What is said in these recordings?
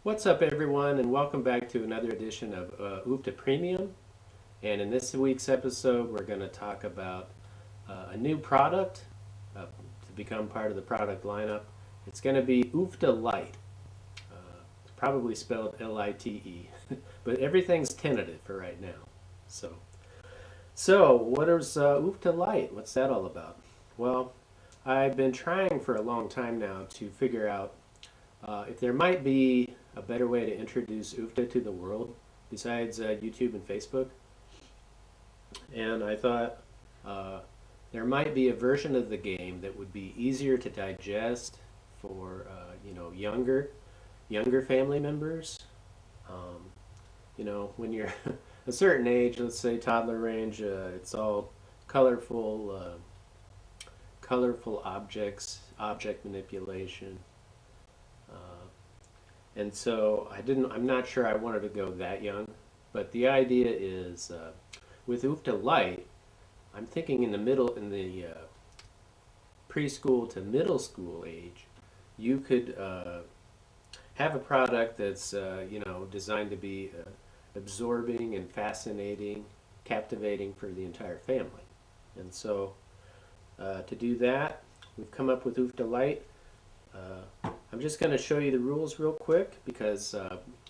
What's up, everyone, and welcome back to another edition of UFTA Premium. And in this week's episode, we're going to talk about a new product to become part of the product lineup. It's going to be UFTA LITE. It's probably spelled L-I-T-E, but everything's tentative for right now. So what is UFTA LITE? What's that all about? Well, I've been trying for a long time now to figure out if there might be a better way to introduce UFTA to the world besides YouTube and Facebook. And I thought there might be a version of the game that would be easier to digest for younger family members. When you're a certain age, let's say toddler range, it's all colorful objects, object manipulation. And so I'm not sure I wanted to go that young, but the idea is with UFTA LITE, I'm thinking in the preschool to middle school age, you could have a product that's designed to be absorbing and fascinating, captivating for the entire family. And so to do that, we've come up with UFTA LITE. I'm just going to show you the rules real quick because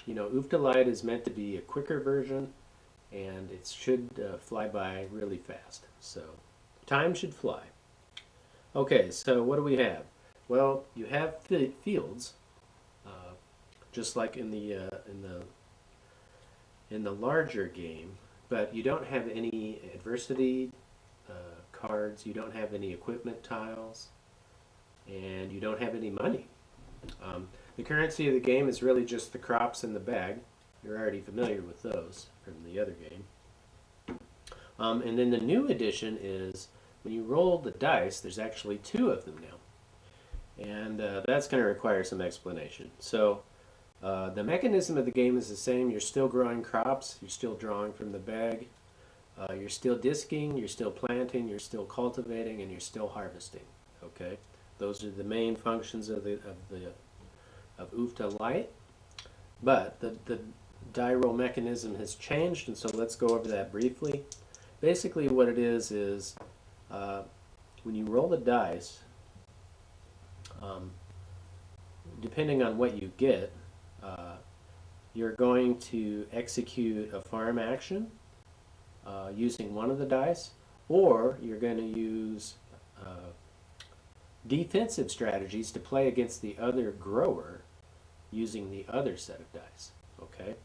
UFTA LITE is meant to be a quicker version and it should fly by really fast. So time should fly. Okay, so what do we have? Well, you have fields, just like in the larger game, but you don't have any adversity cards. You don't have any equipment tiles. And you don't have any money. The currency of the game is really just the crops in the bag. You're already familiar with those from the other game. And then the new addition is when you roll the dice, there's actually 2 of them now. And that's going to require some explanation. So the mechanism of the game is the same. You're still growing crops. You're still drawing from the bag. You're still disking. You're still planting. You're still cultivating. And you're still harvesting. Okay? Those are the main functions of UFTA LITE, but the die roll mechanism has changed, and so let's go over that briefly. Basically, what it is when you roll the dice, depending on what you get, you're going to execute a farm action using one of the dice, or you're going to use defensive strategies to play against the other grower using the other set of dice. Okay?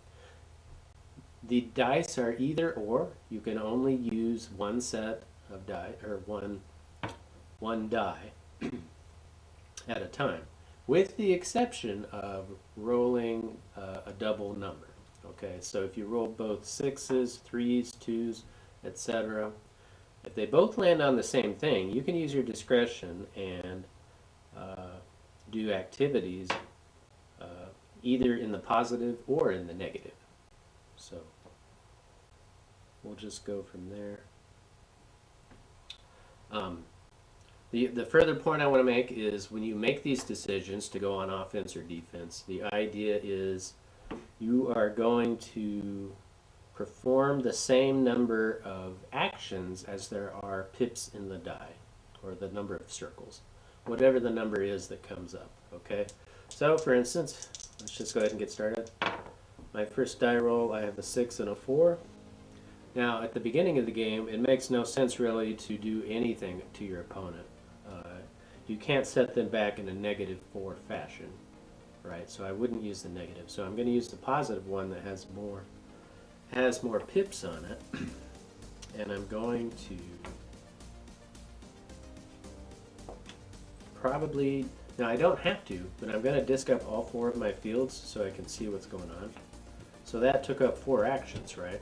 The dice are either or. You can only use one set of die or one die at a time, with the exception of rolling a double number. Okay, so if you roll both 6s, 3s, 2s, etc., if they both land on the same thing, you can use your discretion and do activities either in the positive or in the negative. So we'll just go from there. The further point I want to make is when you make these decisions to go on offense or defense, the idea is you are going to perform the same number of actions as there are pips in the die, or the number of circles, whatever the number is that comes up. Okay, so for instance, let's just go ahead and get started. My first die roll, I have a 6 and a 4. Now at the beginning of the game, it makes no sense really to do anything to your opponent. You can't set them back in a -4 fashion, right? So I wouldn't use the negative. So I'm going to use the positive one that has more pips on it, and I'm going to probably, now I don't have to, but I'm going to disc up all 4 of my fields so I can see what's going on. So that took up 4 actions, right?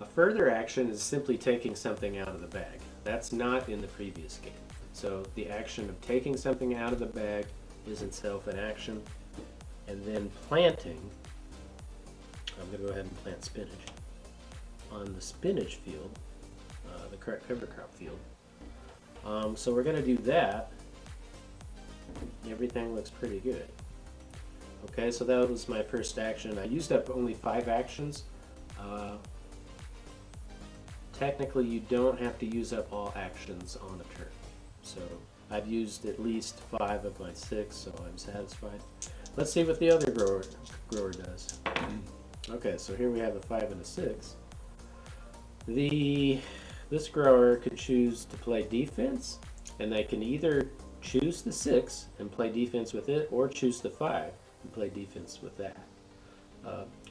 A further action is simply taking something out of the bag. That's not in the previous game. So the action of taking something out of the bag is itself an action, and then planting, I'm going to go ahead and plant spinach. On the spinach field, the cover crop field. So we're going to do that. Everything looks pretty good. Okay, so that was my first action. I used up only 5 actions. Technically, you don't have to use up all actions on a turn. So I've used at least 5 of my 6, so I'm satisfied. Let's see what the other grower does. Okay, so here we have a 5 and a 6. This grower could choose to play defense, and they can either choose the 6 and play defense with it, or choose the 5 and play defense with that.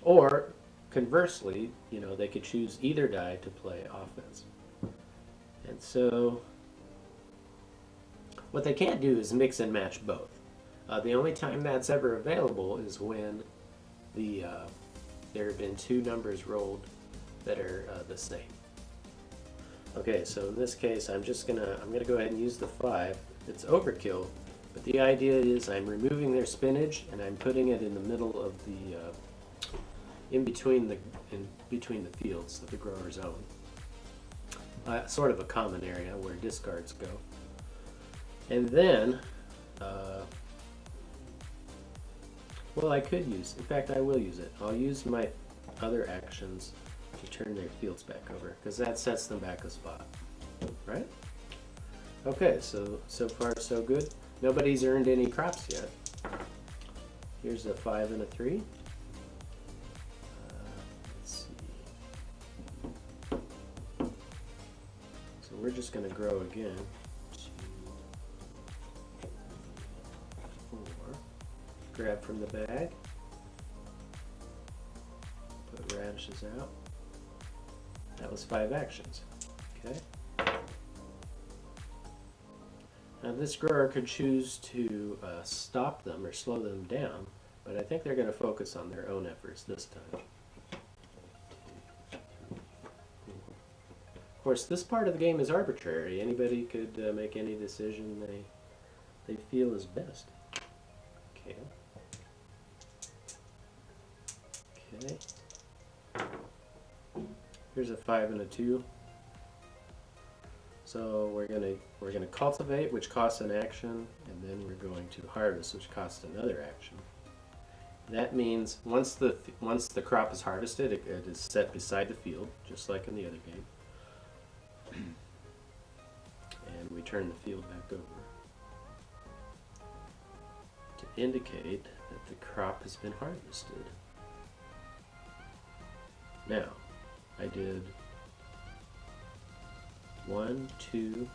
Or conversely, you know, they could choose either die to play offense. And so what they can't do is mix and match both. The only time that's ever available is when there have been 2 numbers rolled that are the same. Okay, so in this case, I'm gonna go ahead and use the 5. It's overkill, but the idea is I'm removing their spinach and I'm putting it in the middle of the in between the fields that the growers own. Sort of a common area where discards go. And then, well, I could use, in fact, I will use it. I'll use my other actions to turn their fields back over, because that sets them back a spot, right? Okay, so far so good. Nobody's earned any crops yet. Here's a 5 and a 3. Let's see. So we're just going to grow again. 2, 4. Grab from the bag. Put radishes out. That was 5 actions. Okay. Now this grower could choose to stop them or slow them down, but I think they're going to focus on their own efforts this time. Of course, this part of the game is arbitrary. Anybody could make any decision they feel is best. Okay. Okay. Here's a 5 and a 2. So we're gonna cultivate, which costs an action, and then we're going to harvest, which costs another action. That means once the crop is harvested, it is set beside the field, just like in the other game, and we turn the field back over to indicate that the crop has been harvested. Now, I did 1, 2,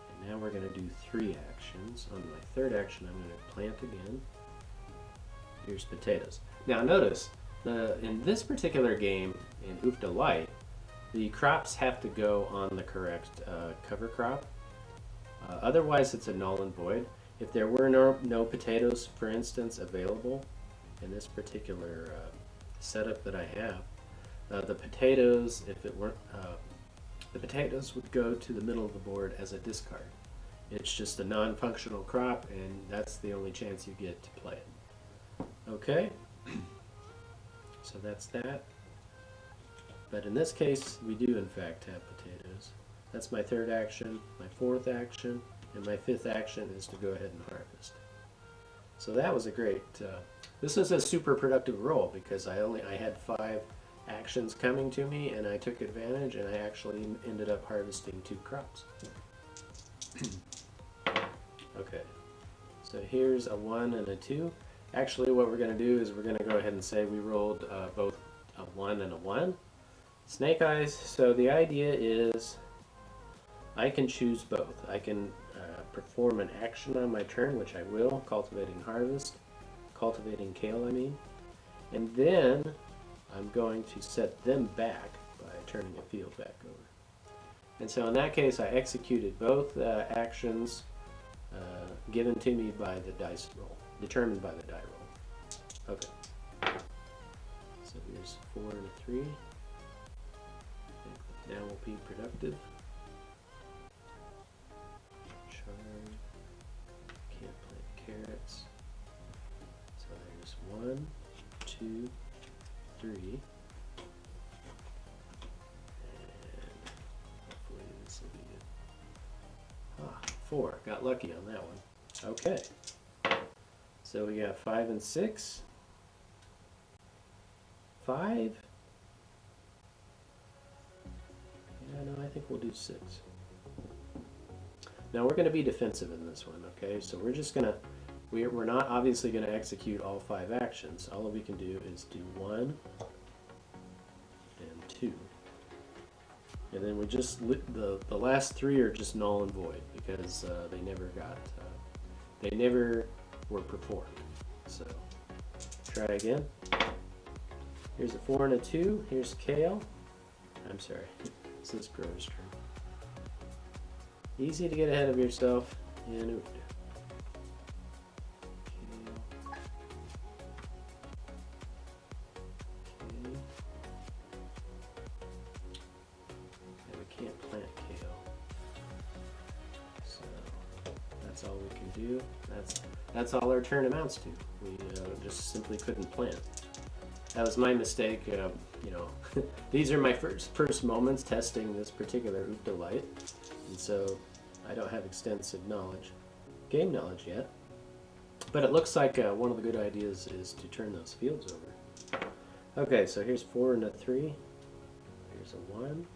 and now we're going to do 3 actions. On my third action, I'm going to plant again. Here's potatoes. Now notice, in this particular game, in DAH LITE, the crops have to go on the correct cover crop. Otherwise, it's a null and void. If there were no potatoes, for instance, available in this particular setup that I have, the potatoes, if it weren't, the potatoes would go to the middle of the board as a discard. It's just a non-functional crop, and that's the only chance you get to play it. Okay, so that's that. But in this case, we do in fact have potatoes. That's my third action, my fourth action, and my fifth action is to go ahead and harvest. So that was a great, this is a super productive roll because I had 5 actions coming to me and I took advantage and I actually ended up harvesting 2 crops. Okay, so here's a 1 and a 2. Actually what we're going to do is we're going to go ahead and say we rolled both a 1 and a 1. Snake eyes, so the idea is I can choose both. I can perform an action on my turn, which I will, cultivating harvest, cultivating kale I mean, and then I'm going to set them back by turning a field back over. And so in that case I executed both actions given to me by the dice roll, determined by the die roll. Okay, so here's 4 and a 3. Now we'll be productive. Charm. Can't plant carrots. So there's 1, 2, 3. And hopefully this will be good. 4. Got lucky on that one. Okay. So we got 5 and 6. 5. Yeah, no, I think we'll do 6. Now we're going to be defensive in this one, okay? So we're just going to, we're not obviously going to execute all 5 actions. All we can do is do 1 and 2. And then we just, the last 3 are just null and void because they never were performed. So try again. Here's a 4 and a 2. Here's Kale. I'm sorry, this is Grover's turn. Easy to get ahead of yourself in Oofta. That's all we can do. That's all our turn amounts to. We just simply couldn't plant. That was my mistake. You know, these are my first moments testing this particular Oofta Lite, and so I don't have extensive game knowledge yet. But it looks like one of the good ideas is to turn those fields over. Okay, so here's 4 and a 3. Here's a 1.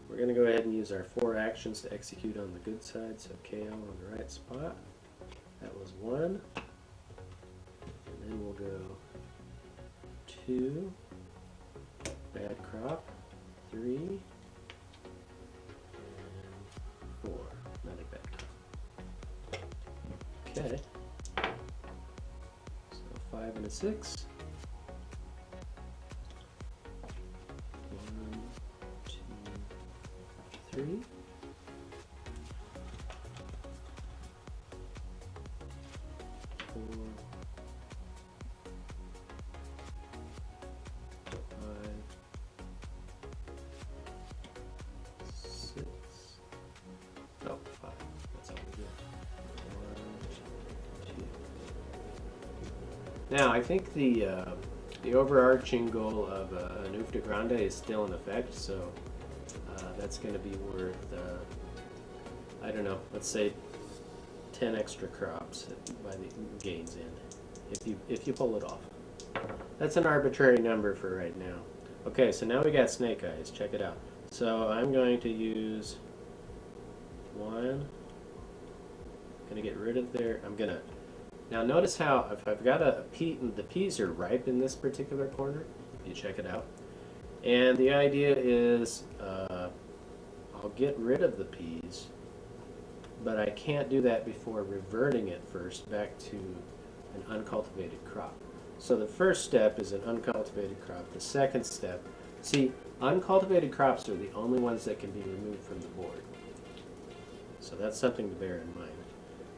We're going to go ahead and use our 4 actions to execute on the good side. So KO on the right spot. That was 1. And then we'll go 2. Bad crop. 3. And 4. Another bad crop. Okay. So 5 and a 6. 3. 4. 5. 6. Oh, 5. That's all we do. 1, 2. Now, I think the overarching goal of an Oofta Grande is still in effect, so that's going to be worth, I don't know, let's say 10 extra crops by the game's end, if you pull it off. That's an arbitrary number for right now. Okay, so now we got Snake Eyes. Check it out. So I'm going to use 1. I'm going to get rid of their, now notice how if I've got a pea, the peas are ripe in this particular corner. You check it out. And the idea is I'll get rid of the peas, but I can't do that before reverting it first back to an uncultivated crop. So the first step is an uncultivated crop. The second step, see, uncultivated crops are the only ones that can be removed from the board. So that's something to bear in mind.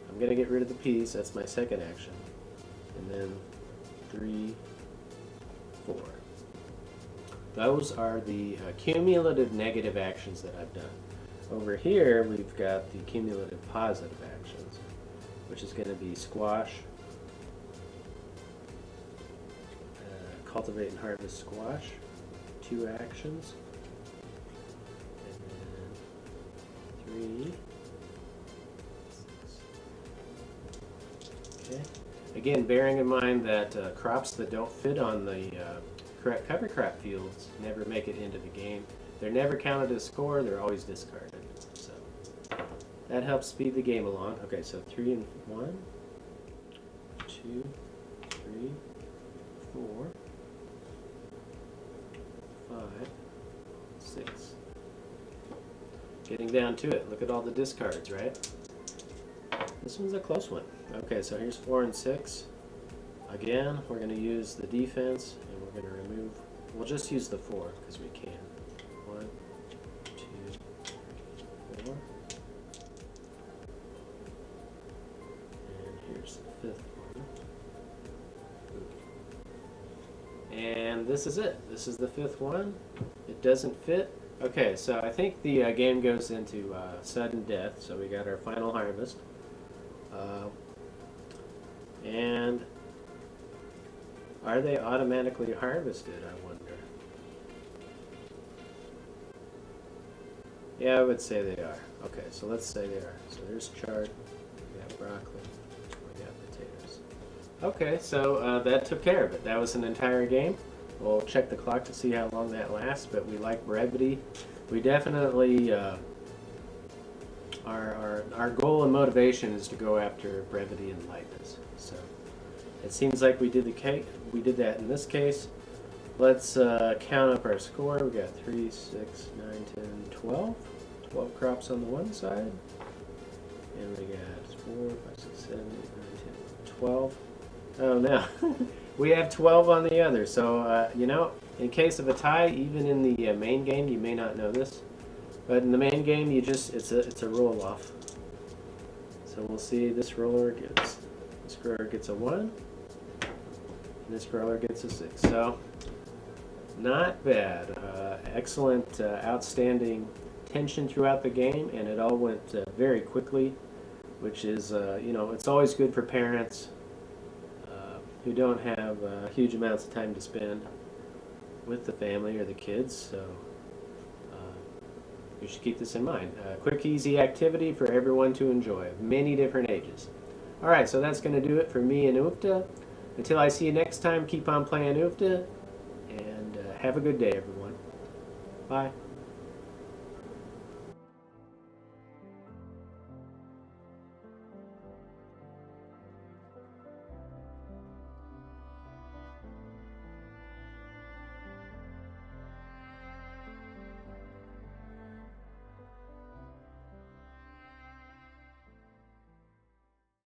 I'm going to get rid of the peas. That's my second action. And then 3, 4. Those are the cumulative negative actions that I've done. Over here, we've got the cumulative positive actions, which is going to be squash, cultivate and harvest squash, 2 actions, and then 3, 6. Okay. Again, bearing in mind that crops that don't fit on the cover crop fields never make it into the game. They're never counted as score, they're always discarded. So that helps speed the game along. Okay, so 3 and 1, 2, 3, 4, 5, 6. Getting down to it. Look at all the discards, right? This one's a close one. Okay, so here's 4 and 6. Again, we're going to use the defense, and we're going to remove, we'll just use the 4 because we can. 1, 2, 3, 4. And here's the 5th one. And this is it. This is the 5th one. It doesn't fit. Okay, so I think the game goes into sudden death, so we got our final harvest. And are they automatically harvested, I wonder? Yeah, I would say they are. Okay, so let's say they are. So there's chard, we have broccoli, Okay, so that took care of it. That was an entire game. We'll check the clock to see how long that lasts, but we like brevity. We definitely, our goal and motivation is to go after brevity and lightness. So it seems like we did that in this case. Let's count up our score. We got 3, 6, 9, 10, 12. 12 crops on the one side. And we got 4, 5, 6, 7, 8, 9, 10, 12. Oh no, we have 12 on the other. So, you know, in case of a tie, even in the main game, you may not know this, but in the main game, it's a roll off. So we'll see. This roller gets a 1, and this roller gets a 6. So not bad. Excellent, outstanding tension throughout the game, and it all went very quickly, which is, you know, it's always good for parents who don't have huge amounts of time to spend with the family or the kids, so you should keep this in mind. Quick, easy activity for everyone to enjoy, of many different ages. Alright, so that's going to do it for me and Ufta. Until I see you next time, keep on playing Ufta, and have a good day, everyone. Bye.